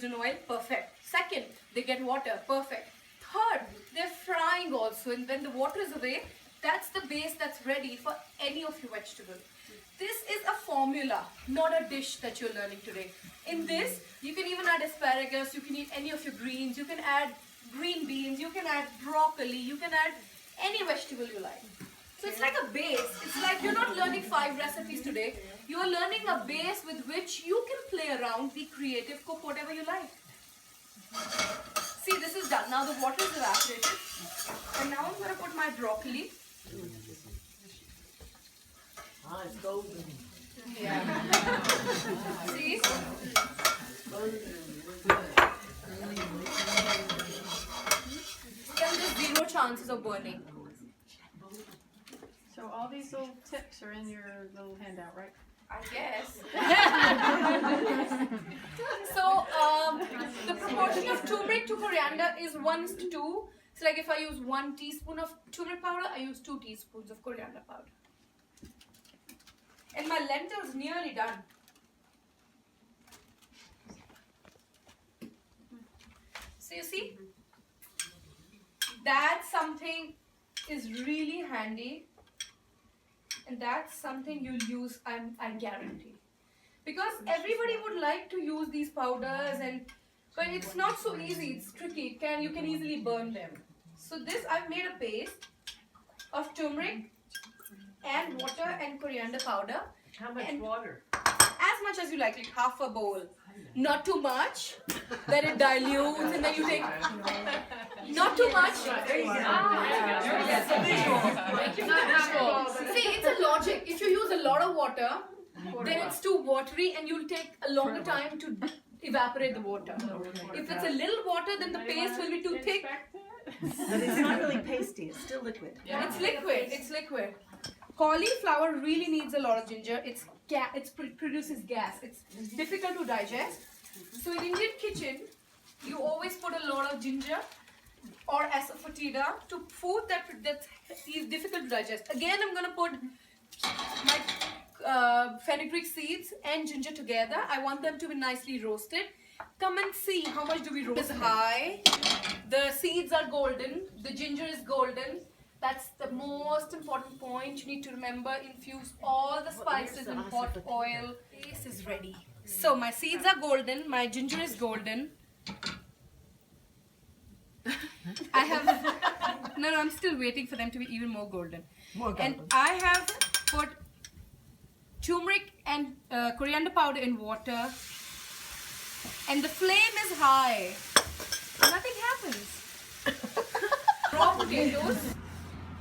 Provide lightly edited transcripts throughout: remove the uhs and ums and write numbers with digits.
in oil, perfect. Second, they get water, perfect. Third, they're frying also, and when the water is away, that's the base that's ready for any of your vegetable. This is a formula, not a dish that you're learning today. In this, you can even add asparagus, you can eat any of your greens, you can add green beans, you can add broccoli, you can add any vegetable you like. So it's like a base. It's like you're not learning 5 recipes today. You're learning a base with which you can play around, be creative, cook whatever you like. See, this is done. Now the water is evaporated. And now I'm going to put my broccoli. Ah, it's golden. Yeah. See? Then there's 0 chances of burning. So all these little tips are in your little handout, right? I guess. So the proportion of turmeric to coriander is 1:2. So like if I use 1 teaspoon of turmeric powder, I use 2 teaspoons of coriander powder. And my lentil is nearly done. So you see, that's something is really handy. And that's something you'll use, I guarantee. Because everybody would like to use these powders, but it's not so easy, it's tricky. You can easily burn them. So this, I've made a paste of turmeric and water and coriander powder. How much water? As much as you like half a bowl. Not too much, that it dilutes and then you take... Not too much. See, it's a logic. If you use a lot of water, then it's too watery and you'll take a longer time to evaporate the water. If it's a little water, then the paste will be too thick. But it's not really pasty, it's still liquid. It's liquid, it's liquid. Cauliflower really needs a lot of ginger. It produces gas. It's difficult to digest. So in Indian kitchen, you always put a lot of ginger or asafoetida to food that's difficult to digest. Again, I'm going to put my fenugreek seeds and ginger together. I want them to be nicely roasted. Come and see how much do we roast. It's high. The seeds are golden. The ginger is golden. That's the most important point you need to remember. Infuse all the spices in hot oil. This is ready. So my seeds are golden. My ginger is golden. I have... No, I'm still waiting for them to be even more golden. And I have put turmeric and coriander powder in water. And the flame is high. Nothing happens. Raw potatoes.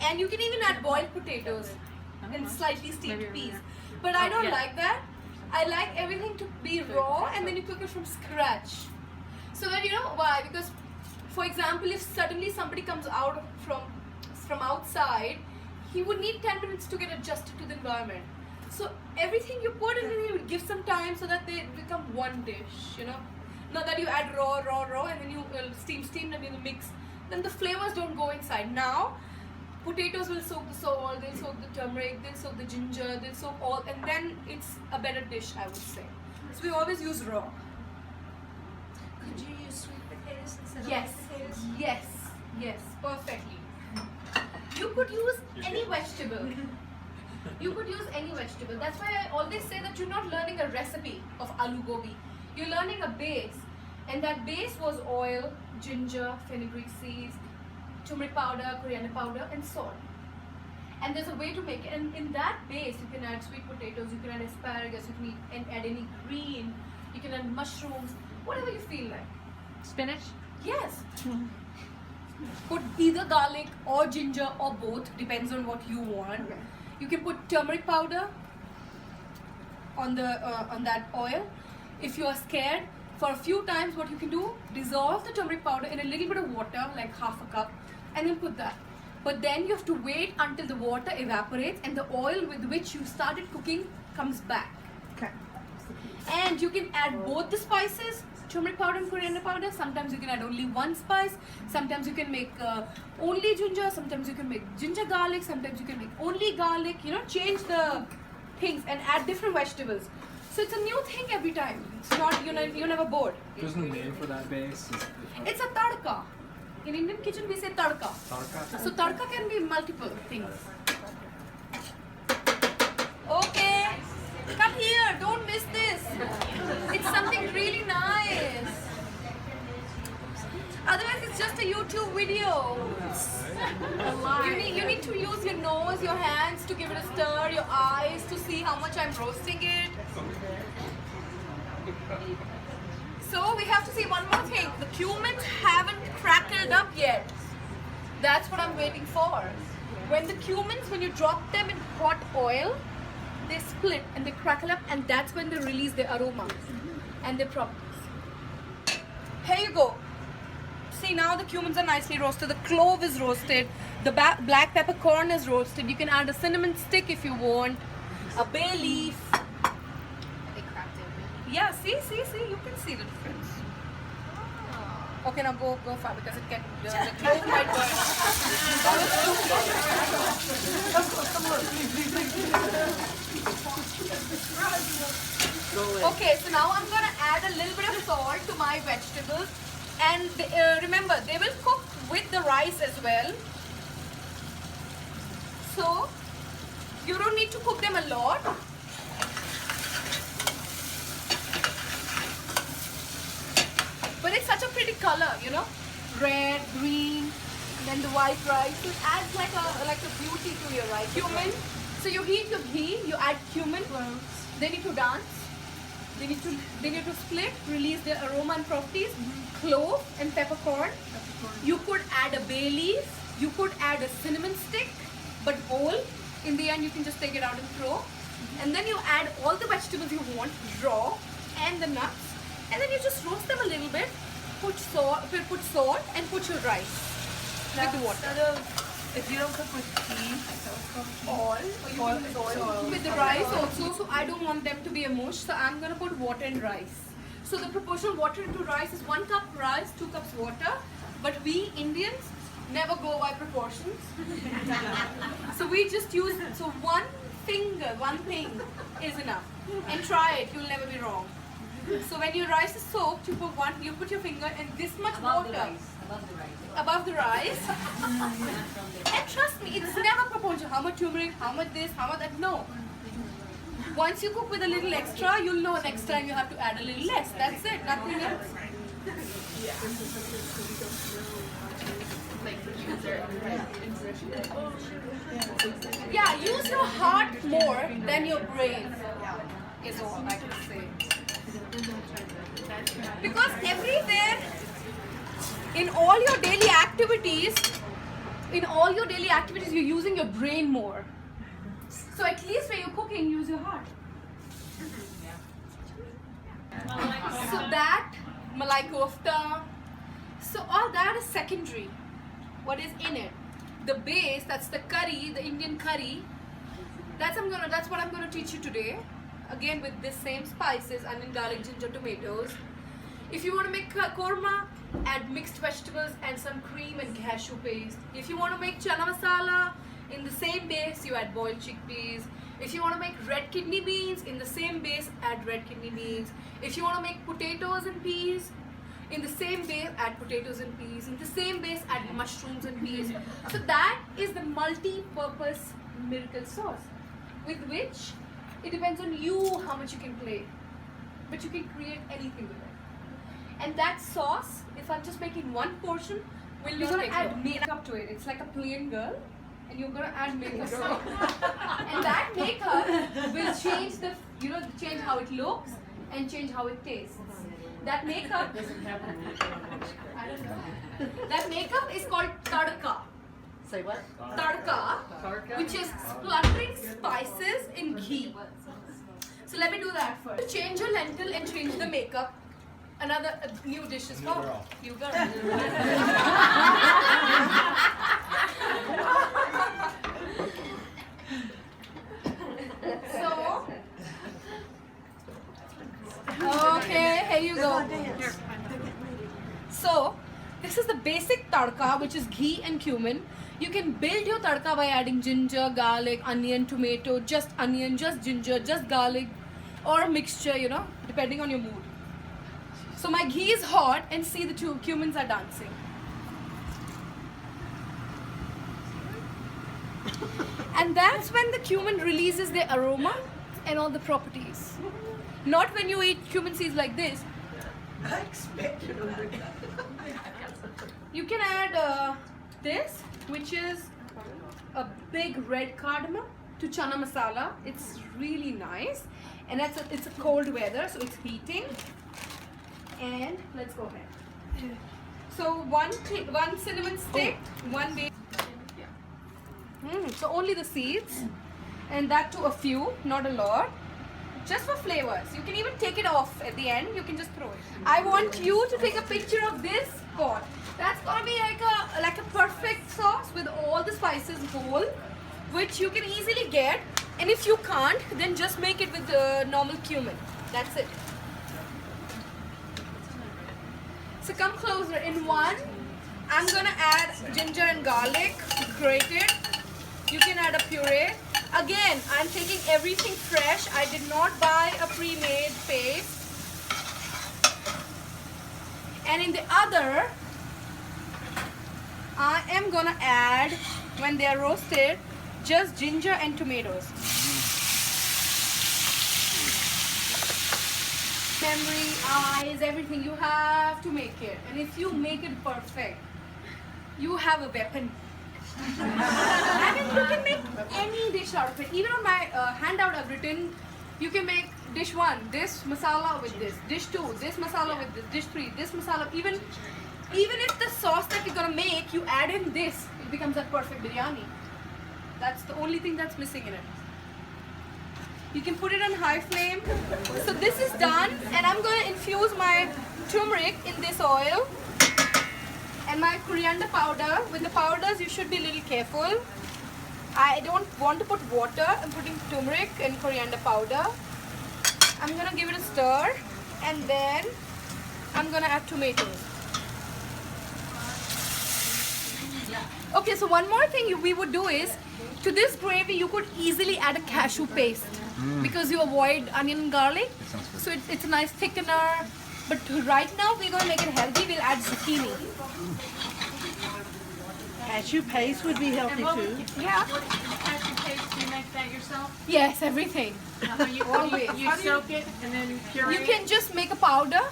And you can even add boiled potatoes and slightly steamed peas. But I don't like that. I like everything to be raw and then you cook it from scratch. So that you know why? Because, for example, if suddenly somebody comes out from outside, he would need 10 minutes to get adjusted to the environment. So everything you put in, you would give some time so that they become one dish, you know. Not that you add raw, and then you steam, and you mix. Then the flavors don't go inside. Now, potatoes will soak the salt, they'll soak the turmeric, they'll soak the ginger, they'll soak all, and then it's a better dish, I would say. So we always use raw. Could you use sweet potatoes instead of Yes, white potatoes? yes, perfectly. You could use any vegetable. You could use any vegetable. That's why I always say that you're not learning a recipe of aloo gobi. You're learning a base. And that base was oil, ginger, fenugreek seeds, turmeric powder, coriander powder, and salt. And there's a way to make it. And in that base, you can add sweet potatoes, you can add asparagus, you can add any green, you can add mushrooms, whatever you feel like. Spinach? Yes. Put either garlic or ginger or both, depends on what you want. You can put turmeric powder on that oil. If you are scared, for a few times what you can do, dissolve the turmeric powder in a little bit of water, like half a cup, and then put that. But then you have to wait until the water evaporates and the oil with which you started cooking comes back. Okay. And you can add both the spices, turmeric powder and coriander powder. Sometimes you can add only one spice. Sometimes you can make only ginger. Sometimes you can make ginger garlic. Sometimes you can make only garlic. You know, change the things and add different vegetables. So it's a new thing every time. It's not, you're never bored. There's no name for that base. It's a tadka. In Indian kitchen we say tadka. Tarka? So tadka can be multiple things. Okay, come here. Don't miss this. It's something really nice. Otherwise, it's just a YouTube video. You need to use your nose, your hands to give it a stir, your eyes to see how much I'm roasting it. So we have to see one more thing. The cumins haven't crackled up yet. That's what I'm waiting for. When the cumins, when you drop them in hot oil, they split and they crackle up, and that's when they release their aroma and their properties. Here you go. See, now the cumins are nicely roasted. The clove is roasted. The black peppercorn is roasted. You can add a cinnamon stick if you want. A bay leaf. Yeah, see, you can see the difference. Okay, now go far because it can, the clove might burn. Okay, so now I'm gonna add a little bit of salt to my vegetables. And remember, they will cook with the rice as well. So, you don't need to cook them a lot. But it's such a pretty color, red, green, then the white rice. So it adds like a beauty to your rice. Cumin. So you heat your ghee, you add cumin. They need to dance. They need to split, release their aroma and properties. Clove and peppercorn. You could add a bay leaf. You could add a cinnamon stick, but whole. In the end, you can just take it out and throw. And then you add all the vegetables you want, raw, and the nuts. And then you just roast them a little bit. Put salt and put your rice with the water. If you don't cook with ghee, Oil. With the rice also, so I don't want them to be a mush, so I'm gonna put water and rice. So the proportion of water into rice is 1 cup rice, 2 cups water. But we Indians never go by proportions. So we just use, so one thing is enough. And try it, you'll never be wrong. So when your rice is soaked, you put your finger in this much water. Above the rice. And trust me, it's never proportional. How much turmeric, how much this, how much that. No. Once you cook with a little extra, you'll know next time you have to add a little less. That's it, nothing else. Yeah, use your heart more than your brain, is all I can say. Because everywhere, in all your daily activities, you're using your brain more. So at least when you're cooking, use your heart. So that, malai kofta, so all that is secondary. What is in it? The base, that's the curry, the Indian curry. That's what I'm gonna teach you today. Again with this same spices, onion, garlic, ginger, tomatoes. If you want to make korma, add mixed vegetables and some cream and cashew paste. If you want to make chana masala, in the same base you add boiled chickpeas. If you want to make red kidney beans, in the same base add red kidney beans. If you want to make potatoes and peas, in the same base add potatoes and peas. In the same base add mushrooms and peas. So that is the multi-purpose miracle sauce, with which it depends on you how much you can play, but you can create anything with it. And that sauce, if I'm just making one portion, you're gonna add makeup to it. It's like a plain girl, and you're gonna add makeup. And that makeup will change change how it looks and change how it tastes. That makeup I don't know. That makeup is called tadka. Say what? Tadka, which is spluttering spices in ghee. So let me do that first. Change your lentil and change the makeup. Another new dish is called you girl. So, okay, here you go. So, this is the basic tadka, which is ghee and cumin. You can build your tadka by adding ginger, garlic, onion, tomato, just onion, just ginger, just garlic, or a mixture, you know, depending on your mood. So my ghee is hot and see the two cumins are dancing. And that's when the cumin releases their aroma and all the properties. Not when you eat cumin seeds like this. I expected You can add this, which is a big red cardamom to chana masala. It's really nice, and it's a cold weather, so it's heating. And let's go ahead. So one cinnamon stick, one baby. So only the seeds, and that too a few, not a lot. Just for flavors. You can even take it off at the end. You can just throw it. I want you to take a picture of this pot. That's gonna be like a perfect sauce with all the spices whole, which you can easily get. And if you can't, then just make it with the normal cumin. That's it. So come closer. In one, I'm gonna add ginger and garlic grated. You can add a puree. Again, I'm taking everything fresh. I did not buy a pre-made paste. And in the other, I am gonna add, when they are roasted, just ginger and tomatoes. Memory, eyes, everything. You have to make it. And if you make it perfect, you have a weapon. I mean, you can make any dish out of it. Even on my handout I've written, you can make dish 1, this masala with this, dish 2, this masala with this, dish 3, this masala. Even if the sauce that you're gonna make, you add in this, it becomes a perfect biryani. That's the only thing that's missing in it. You can put it on high flame. So this is done, and I'm gonna infuse my turmeric in this oil. And my coriander powder. With the powders, you should be a little careful. I don't want to put water. I'm putting turmeric and coriander powder. I'm gonna give it a stir, and then I'm gonna add tomatoes. Okay, so one more thing we would do is, to this gravy you could easily add a cashew paste because you avoid onion and garlic. So it's a nice thickener. But right now we're going to make it healthy. We'll add zucchini. Cashew paste would be healthy too. Yeah. Cashew paste, do you make that yourself? Yes, everything. You soak it and then puree. You can just make a powder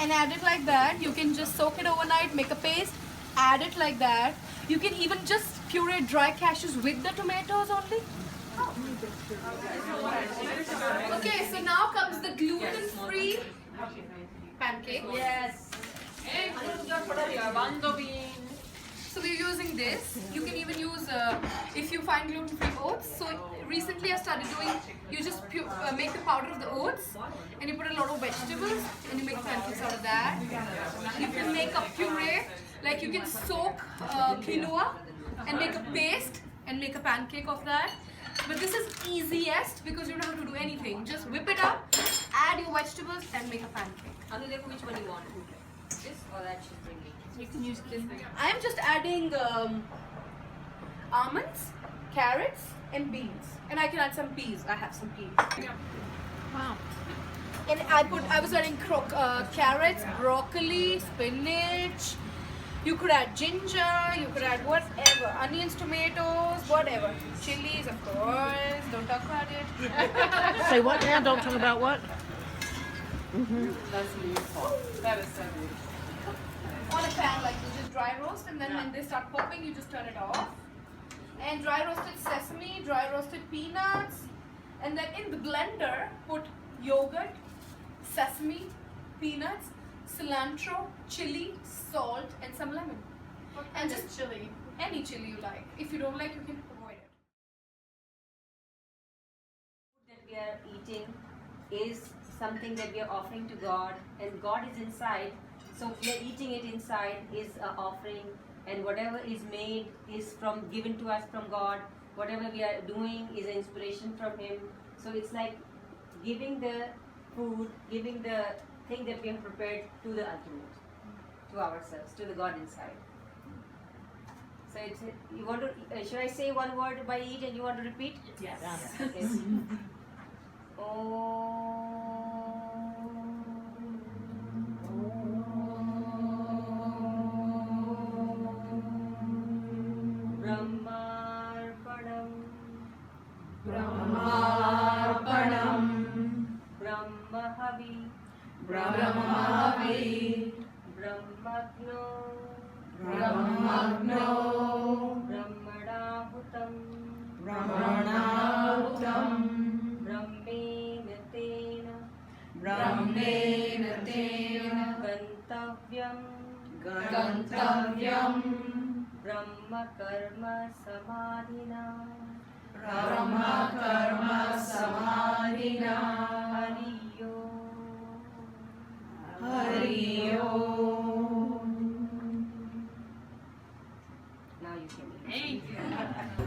and add it like that. You can just soak it overnight, make a paste, add it like that. You can even just puree dry cashews with the tomatoes only. Okay, so now comes the gluten-free pancake. Yes. So we're using this. You can even use, if you find gluten-free oats. So recently I started doing, you just make the powder of the oats and you put a lot of vegetables and you make pancakes out of that. You can make a puree, like you can soak quinoa and make a paste and make a pancake of that. But this is easiest because you don't have to do anything. Just whip it up, add your vegetables and make a pancake. Which one you want? This or that she's bringing? You can use this. I am just adding almonds, carrots and beans. And I can add some peas. I have some peas. Wow. And I was adding carrots, broccoli, spinach. You could add ginger, you could add whatever. Onions, tomatoes, whatever. Chilies, of course. Don't talk about it. Say what now? Don't talk about what? That's beautiful. That is so beautiful. On a pan like this, just dry roast, and then when they start popping, you just turn it off. And dry roasted sesame, dry roasted peanuts, and then in the blender, put yogurt, sesame, peanuts, cilantro, chili, salt, and some lemon. And just chili. any chili you like. If you don't like, you can avoid it. That we are eating is something that we are offering to God, and God is inside. So we are eating it inside is an offering, and whatever is made is given to us from God. Whatever we are doing is an inspiration from Him. So it's like giving the food, giving the thing that we have prepared to the ultimate, to ourselves, to the God inside. So it's, you want to, should I say one word by eat and you want to repeat? Yes. Okay. Brahmarpanam Brahmarpanam Brahmahavi Brahmavi Brahmagno Brahmagno Brahmadahutam Brahmanahutam Brahmena tena Brahmena tena Gantavyam Gantavyam Brahma karma samadhina Brahma karma samadhina Hariyo Hariyo. Now you can eat. Thank you.